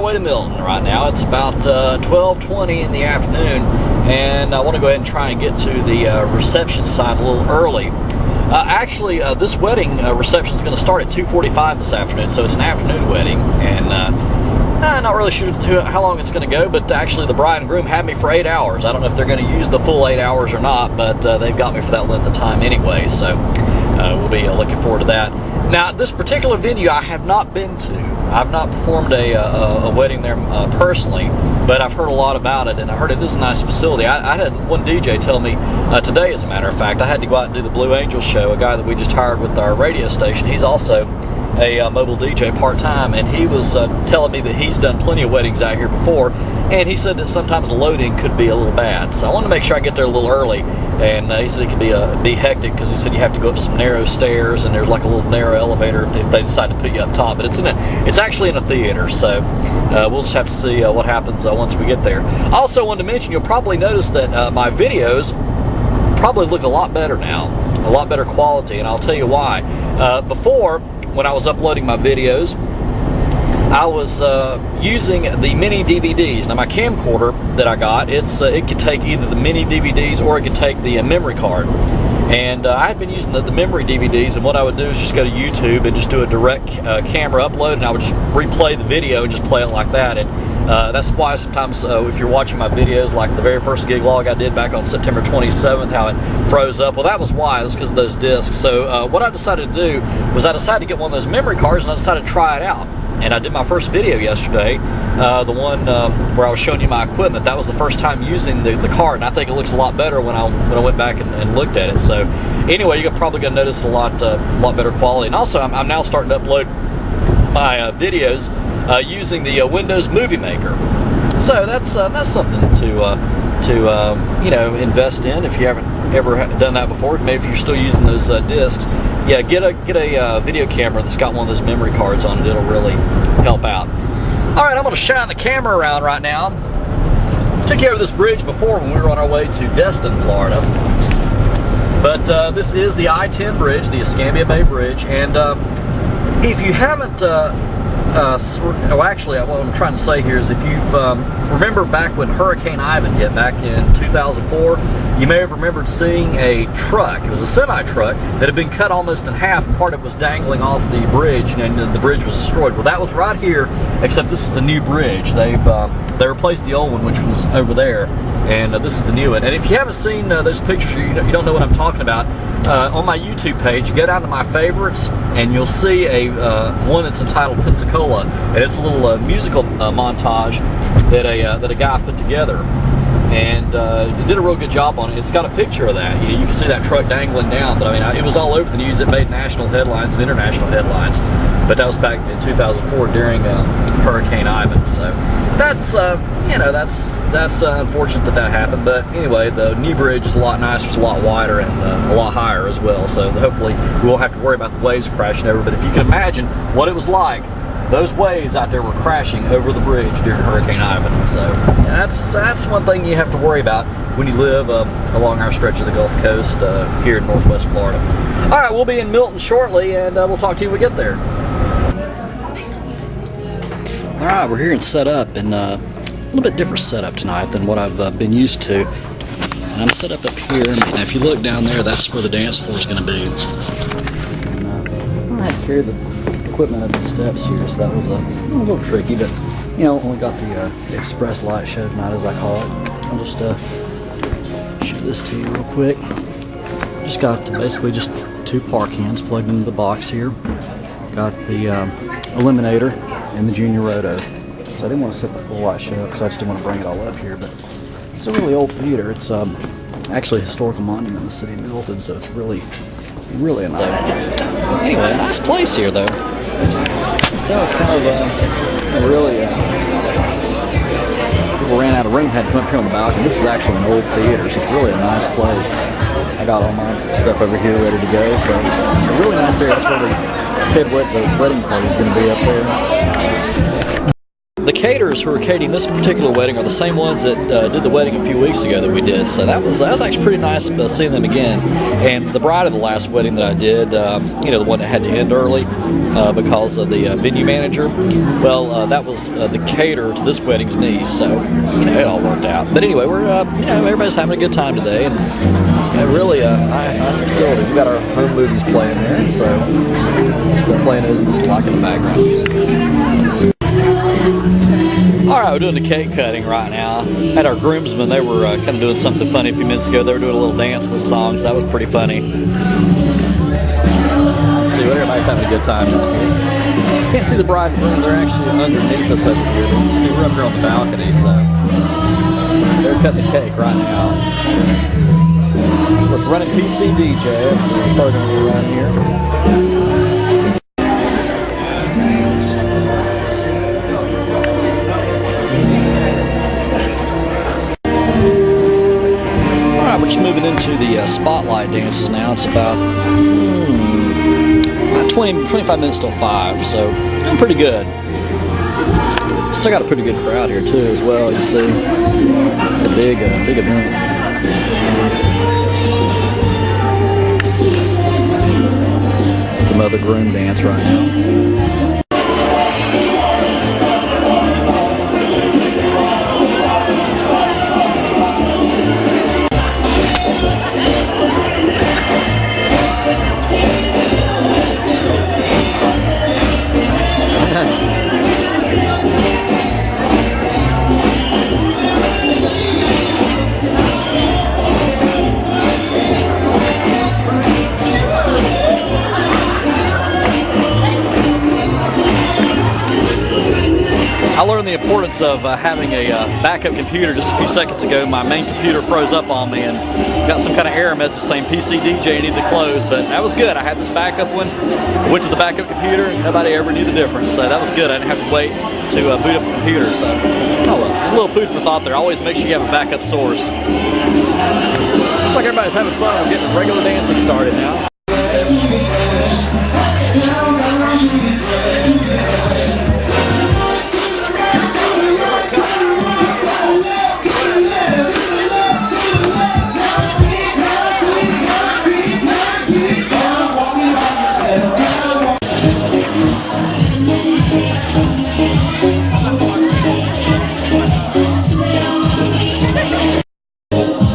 way to Milton right now. It's about 12:20 in the afternoon, and I want to go ahead and try and get to the reception side a little early. Actually, this wedding reception is going to start at 2:45 this afternoon, so it's an afternoon wedding, and not really sure how long it's going to go, but actually the bride and groom had me for 8 hours. I don't know if they're going to use the full 8 hours or not, but they've got me for that length of time anyway, so we'll be looking forward to that. Now, this particular venue I have not been to. I've not performed a wedding there personally, but I've heard a lot about it, and I heard it is a nice facility. I had one DJ tell me today, as a matter of fact, I had to go out and do the Blue Angel show, a guy that we just hired with our radio station. He's also a mobile DJ part-time, and he was telling me that he's done plenty of weddings out here before, and he said that sometimes the loading could be a little bad. So I want to make sure I get there a little early, and he said it could be hectic because he said you have to go up some narrow stairs, and there's like a little narrow elevator if they decide to put you up top. But it's actually in a theater, so we'll just have to see what happens once we get there. I also wanted to mention, you'll probably notice that my videos probably look a lot better now, a lot better quality, and I'll tell you why. Before, when I was uploading my videos, I was using the mini DVDs. Now my camcorder that I got, it could take either the mini DVDs or it could take the memory card. And I had been using the memory DVDs, and what I would do is just go to YouTube and just do a direct camera upload, and I would just replay the video and just play it like that. And that's why sometimes if you're watching my videos, like the very first gig log I did back on September 27th, how it froze up, well, that was why. It was because of those discs. So what I decided to do was I decided to get one of those memory cards, and I decided to try it out. And I did my first video yesterday, the one where I was showing you my equipment. That was the first time using the card, and I think it looks a lot better when I went back and looked at it. So anyway, you're probably going to notice a lot better quality. And also, I'm now starting to upload my videos using the Windows Movie Maker. So that's something to invest in if you haven't ever done that before. Maybe if you're still using those discs, yeah, get a video camera that's got one of those memory cards on it. It'll really help out. All right, I'm going to shine the camera around right now. Took care of this bridge before when we were on our way to Destin, Florida. But this is the I-10 bridge, the Escambia Bay Bridge, and if you haven't actually, what I'm trying to say here is if you've remember back when Hurricane Ivan hit back in 2004, you may have remembered seeing a truck. It was a semi-truck that had been cut almost in half. Part of it was dangling off the bridge, and the bridge was destroyed. Well, that was right here, except this is the new bridge. They replaced the old one, which was over there, and this is the new one. And if you haven't seen those pictures, you don't know what I'm talking about. On my YouTube page, you go down to my favorites, and you'll see a one that's entitled Pensacola, and it's a little musical montage that a guy put together, and it did a real good job on it. It's got a picture of that. You can see that truck dangling down, but I mean, it was all over the news. It made national headlines and international headlines, but that was back in 2004 during Hurricane Ivan. So that's that's unfortunate that happened. But anyway, the new bridge is a lot nicer, it's a lot wider, and a lot higher as well. So hopefully we won't have to worry about the waves crashing over. But if you can imagine what it was like, those waves out there were crashing over the bridge during Hurricane Ivan. So that's one thing you have to worry about when you live along our stretch of the Gulf Coast here in Northwest Florida. All right, we'll be in Milton shortly, and we'll talk to you when we get there. All right, we're here and set up, and a little bit different setup tonight than what I've been used to. And I'm set up here, and if you look down there, that's where the dance floor is going to be. And I had to carry the equipment up the steps here, so that was a little tricky, but only got the express light show tonight, as I call it. I'll just show this to you real quick. Just got basically just two park hands plugged into the box here. Got the eliminator and the junior roto. So I didn't want to set the full light show up because I just didn't want to bring it all up here, but it's a really old theater. It's actually a historical monument in the city of Milton, so it's really a nice. Anyway, a nice place here though. Still, it's kind of really. People ran out of room, had to come up here on the balcony. This is actually an old theater, so it's really a nice place. I got all my stuff over here ready to go, so a really nice area. That's where the wedding party is going to be up there. The caterers who are catering this particular wedding are the same ones that did the wedding a few weeks ago that we did. So that was actually pretty nice seeing them again. And the bride of the last wedding that I did, the one that had to end early because of the venue manager, well, that was the caterer to this wedding's niece. So, it all worked out. But anyway, we're, everybody's having a good time today. And really nice facility. We've got our home movies playing there. So, still playing those and just talking in the background. Alright, we're doing the cake cutting right now. Had our groomsmen, they were kind of doing something funny a few minutes ago. They were doing a little dance in the song, so that was pretty funny. See, everybody's having a good time. Can't see the bride and groom, they're actually underneath us over here. See, we're up here on the balcony, so they're cutting the cake right now. Let's run a PC DJ, that's the program we're running here. We're just moving into the spotlight dances now. It's about 25 minutes till 5, so doing pretty good. Still got a pretty good crowd here too as well, you see. A big event. It's the mother-groom dance right now. I learned the importance of having a backup computer just a few seconds ago. My main computer froze up on me and got some kind of error message saying PC DJ needed to close, but that was good. I had this backup one. I went to the backup computer and nobody ever knew the difference, so that was good. I didn't have to wait to boot up the computer, so just a little food for thought there. Always make sure you have a backup source. Looks like everybody's having fun. We're getting regular dancing started now.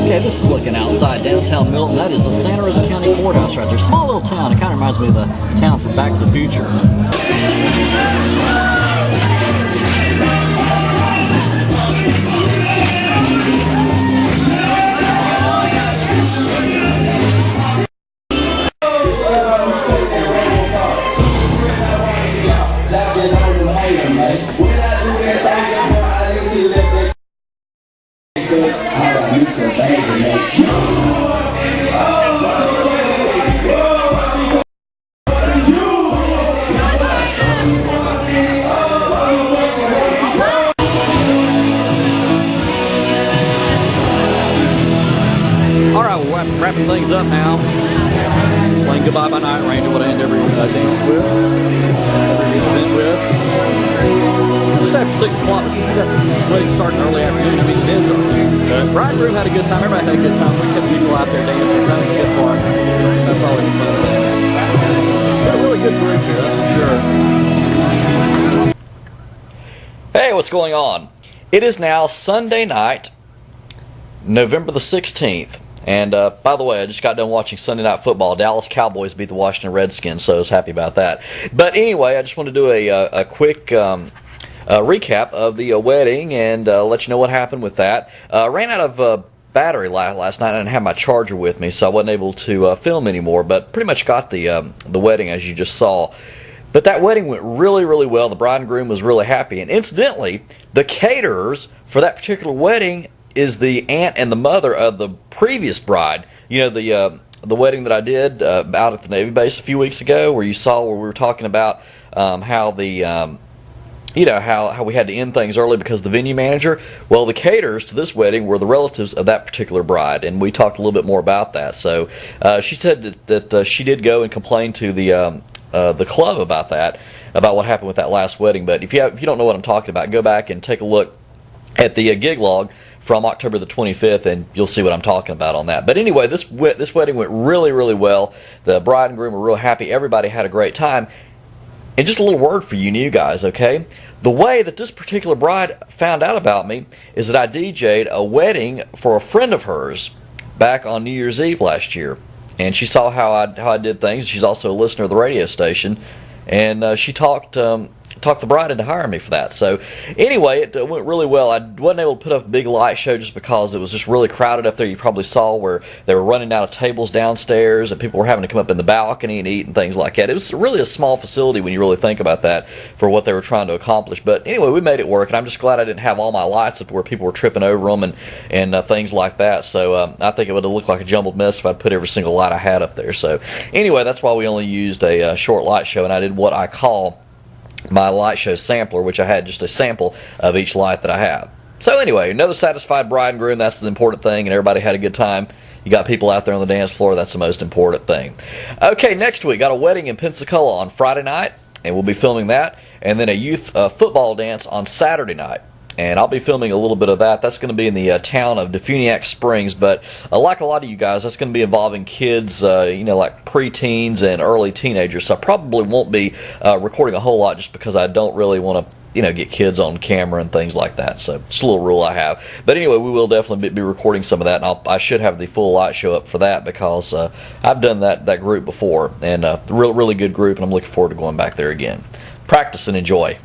Okay, this is looking outside downtown Milton. That is the Santa Rosa County Courthouse right there. Small little town. It kind of reminds me of the town from Back to the Future. Alright, we're wrapping things up now. Playing Goodbye by Night Ranger, what I end every dance with, every event with. Just after 6 o'clock, but since we got this wedding starting early afternoon, it means it ends early. But bride and groom had a good time, everybody had a good time. We kept people out there dancing, so that's a good part. That's always a fun thing. Got a really good group here, that's for sure. Hey, what's going on? It is now Sunday night, November the 16th. And by the way, I just got done watching Sunday Night Football. Dallas Cowboys beat the Washington Redskins, so I was happy about that. But anyway, I just want to do a quick recap of the wedding and let you know what happened with that. Ran out of battery last night. I didn't have my charger with me, so I wasn't able to film anymore. But pretty much got the wedding as you just saw. But that wedding went really, really well. The bride and groom was really happy. And incidentally, the caterers for that particular wedding is the aunt and the mother of the previous bride. You know, the wedding that I did out at the Navy base a few weeks ago, where we were talking about how the how we had to end things early because of the venue manager. Well, the caterers to this wedding were the relatives of that particular bride, and we talked a little bit more about that. So she said that she did go and complain to the club about that. about what happened with that last wedding. But if you don't know what I'm talking about, go back and take a look at the gig log from October the 25th, and you'll see what I'm talking about on that. But anyway, this wedding went really, really well. The bride and groom were real happy. Everybody had a great time. And just a little word for you new guys, okay? The way that this particular bride found out about me is that I DJ'd a wedding for a friend of hers back on New Year's Eve last year. And she saw how I did things. She's also a listener of the radio station. And she talked the bride into hiring me for that. So anyway, it went really well. I wasn't able to put up a big light show just because it was just really crowded up there. You probably saw where they were running out of tables downstairs and people were having to come up in the balcony and eat and things like that. It was really a small facility when you really think about that for what they were trying to accomplish. But anyway, we made it work, and I'm just glad I didn't have all my lights up to where people were tripping over them and things like that. So I think it would have looked like a jumbled mess if I'd put every single light I had up there. So anyway, that's why we only used a short light show, and I did what I call my light show sampler, which I had just a sample of each light that I have. So anyway, another satisfied bride and groom, that's the important thing, and everybody had a good time. You got people out there on the dance floor, that's the most important thing. Okay, next week, got a wedding in Pensacola on Friday night, and we'll be filming that, and then a youth football dance on Saturday night. And I'll be filming a little bit of that. That's going to be in the town of Defuniak Springs, but like a lot of you guys, that's going to be involving kids, like preteens and early teenagers. So I probably won't be recording a whole lot just because I don't really want to, get kids on camera and things like that. So just a little rule I have. But anyway, we will definitely be recording some of that, and I should have the full light show up for that because I've done that group before, and really good group, and I'm looking forward to going back there again. Practice and enjoy.